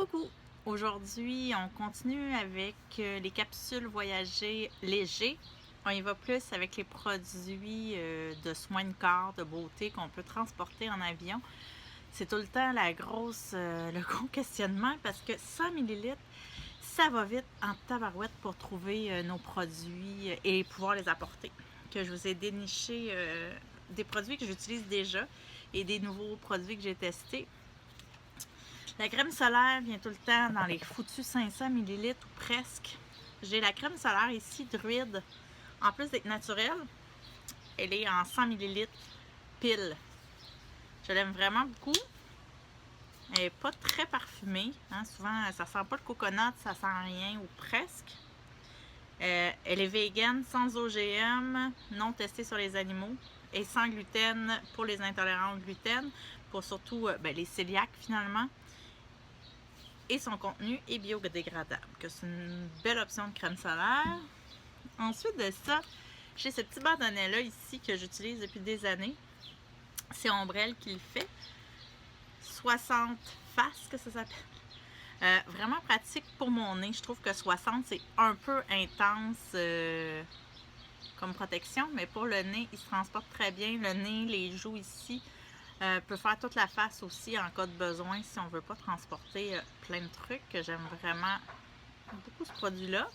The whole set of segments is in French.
Coucou! Aujourd'hui, on continue avec les capsules voyager léger. On y va plus avec les produits de soins de corps, de beauté qu'on peut transporter en avion. C'est tout le temps le gros questionnement parce que 100 ml, ça va vite en tabarouette pour trouver nos produits et pouvoir les apporter. Que je vous ai déniché des produits que j'utilise déjà et des nouveaux produits que j'ai testés. La crème solaire vient tout le temps dans les foutus 500 ml ou presque. J'ai la crème solaire ici, Druide. En plus d'être naturelle, elle est en 100 ml pile. Je l'aime vraiment beaucoup. Elle n'est pas très parfumée. Hein. Souvent, ça sent pas le coconut, ça sent rien ou presque. Elle est vegan, sans OGM, non testée sur les animaux et sans gluten pour les intolérants au gluten, pour surtout les cœliaques finalement. Et son contenu est biodégradable, que c'est une belle option de crème solaire. Ensuite de ça, j'ai ce petit bâtonnet-là ici que j'utilise depuis des années. C'est Ombrelle qui le fait. 60 faces que ça s'appelle. Vraiment pratique pour mon nez. Je trouve que 60, c'est un peu intense comme protection, mais pour le nez, il se transporte très bien. Le nez, les joues ici, peut faire toute la face aussi en cas de besoin si on ne veut pas transporter plein de trucs. J'aime vraiment beaucoup ce produit-là.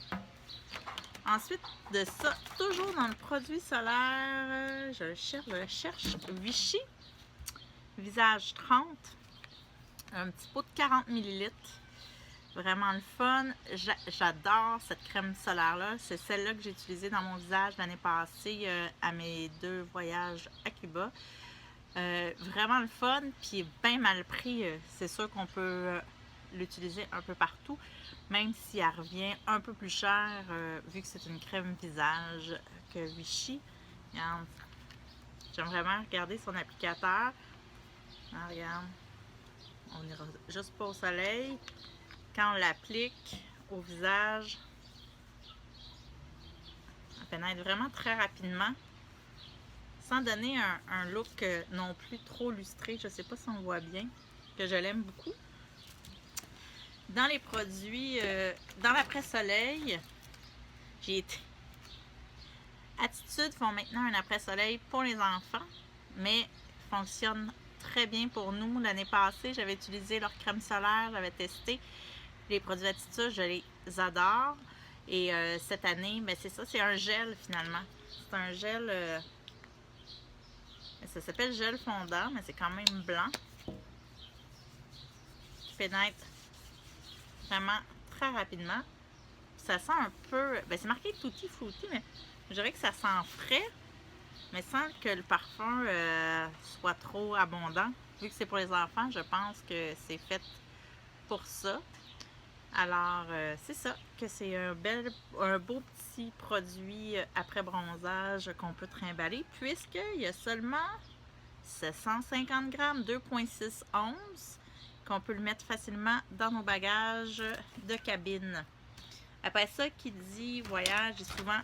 Ensuite de ça, toujours dans le produit solaire, je le cherche, Vichy Visage 30, un petit pot de 40 ml. Vraiment le fun. J'adore cette crème solaire-là. C'est celle-là que j'ai utilisée dans mon visage l'année passée à mes 2 voyages à Cuba. Vraiment le fun, puis bien mal pris. C'est sûr qu'on peut l'utiliser un peu partout, même si elle revient un peu plus cher vu que c'est une crème visage que Vichy. Regarde. J'aime vraiment regarder son applicateur. Ah, regarde. On ira juste pas au soleil. Quand on l'applique au visage, elle pénètre vraiment très rapidement, sans donner un look non plus trop lustré. Je sais pas si on voit bien, que je l'aime beaucoup. Dans les produits, dans l'après-soleil, j'ai été... Attitude font maintenant un après-soleil pour les enfants, mais fonctionne très bien pour nous. L'année passée, j'avais utilisé leur crème solaire, j'avais testé. Les produits Attitude, je les adore. Et cette année, c'est ça, c'est un gel finalement. C'est un gel... ça s'appelle gel fondant, mais c'est quand même blanc. Qui pénètre vraiment très rapidement. Ça sent un peu... c'est marqué Tutti Frutti, mais je dirais que ça sent frais, mais sans que le parfum soit trop abondant. Vu que c'est pour les enfants, je pense que c'est fait pour ça. Alors, c'est ça, que c'est un beau petit produit après bronzage qu'on peut trimballer, puisqu'il y a seulement 750 grammes, 2,6 onces, qu'on peut le mettre facilement dans nos bagages de cabine. Après ça, qui dit voyage, souvent,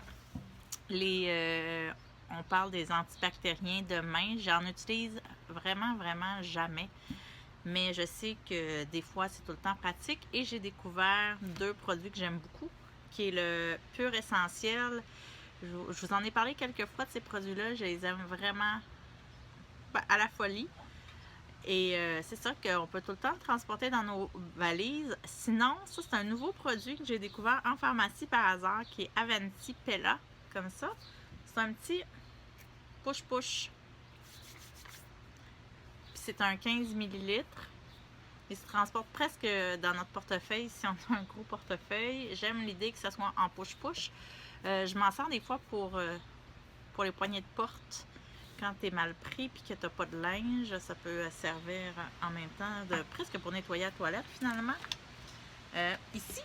on parle des antibactériens de main. J'en utilise vraiment, vraiment jamais. Mais je sais que des fois, c'est tout le temps pratique. Et j'ai découvert 2 produits que j'aime beaucoup, qui est le Pur Essentiel. Je vous en ai parlé quelques fois de ces produits-là. Je les aime vraiment à la folie. Et c'est ça qu'on peut tout le temps le transporter dans nos valises. Sinon, ça, c'est un nouveau produit que j'ai découvert en pharmacie par hasard, qui est Avanti Pella, comme ça. C'est un petit push-push. C'est un 15 ml. Il se transporte presque dans notre portefeuille si on a un gros portefeuille. J'aime l'idée que ça soit en push-push. Je m'en sers des fois pour les poignées de porte. Quand tu es mal pris et que tu n'as pas de linge, ça peut servir en même temps presque pour nettoyer la toilette finalement. Ici,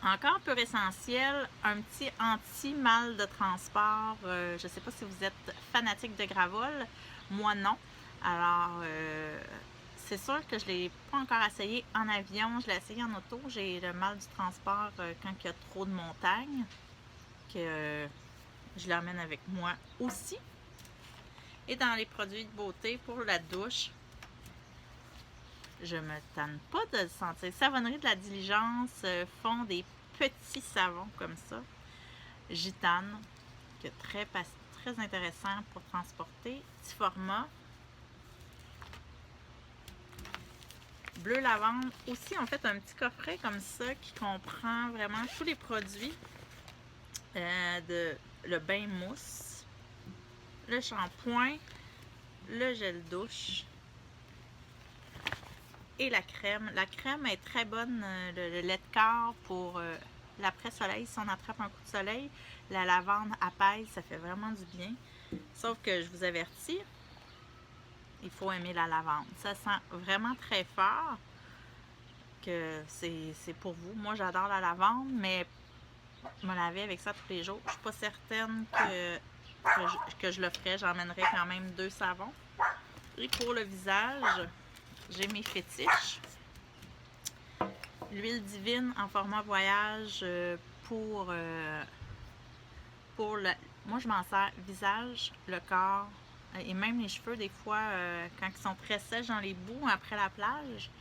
encore Pur Essentiel, un petit anti-mal de transport. Je ne sais pas si vous êtes fanatique de Gravol. Moi, non. Alors, c'est sûr que je ne l'ai pas encore essayé en avion. Je l'ai essayé en auto. J'ai le mal du transport quand il y a trop de montagnes, que je l'emmène avec moi aussi. Et dans les produits de beauté pour la douche, Je me tanne pas de le sentir. Savonnerie de la Diligence font des petits savons comme ça. Gitane, que très intéressant pour transporter. Petit format. Bleu lavande. Aussi, on fait un petit coffret comme ça qui comprend vraiment tous les produits. Le bain mousse, le shampoing, le gel douche et la crème. La crème est très bonne, le lait de corps pour l'après-soleil. Si on attrape un coup de soleil, la lavande apaise, ça fait vraiment du bien. Sauf que je vous avertis, il faut aimer la lavande. Ça sent vraiment très fort, que c'est pour vous. Moi, j'adore la lavande, mais me laver avec ça tous les jours, je suis pas certaine que je le ferais. J'emmènerais quand même 2 savons. Et pour le visage, j'ai mes fétiches. L'huile divine en format voyage pour moi, je m'en sers visage, le corps et même les cheveux, des fois, quand ils sont très sèches dans les boues après la plage.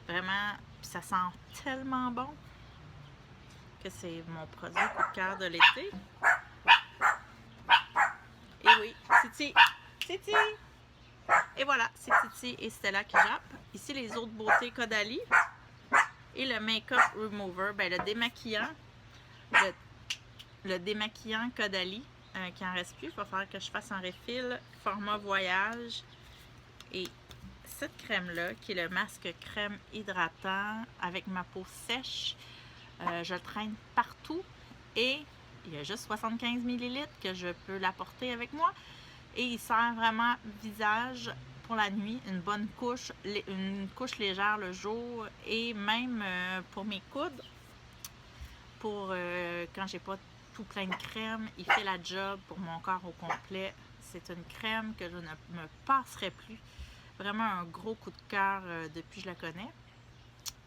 Vraiment, puis ça sent tellement bon que c'est mon produit coup de cœur de l'été. Et oui, Titi, Titi! Et voilà, c'est Titi et Stella qui jappent. Ici, les eaux de beauté Caudalie. Et le Make-up Remover, ben, le démaquillant Caudalie qui en reste plus. Il va falloir que je fasse un refill format voyage. Et cette crème-là, qui est le masque crème hydratant avec ma peau sèche, je le traîne partout et il y a juste 75 ml que je peux l'apporter avec moi. Et il sert vraiment visage pour la nuit, une bonne couche, une couche légère le jour et même pour mes coudes, pour quand j'ai pas tout plein de crème, il fait la job pour mon corps au complet. C'est une crème que je ne me passerai plus. Vraiment un gros coup de cœur depuis que je la connais.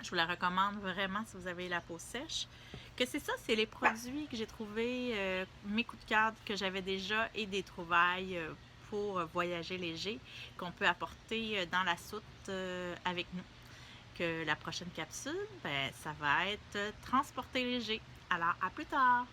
Je vous la recommande vraiment si vous avez la peau sèche. Que c'est ça, c'est les produits que j'ai trouvés, mes coups de cœur que j'avais déjà et des trouvailles pour voyager léger qu'on peut apporter dans la soute avec nous. Que la prochaine capsule, ben, ça va être transporter léger. Alors, à plus tard!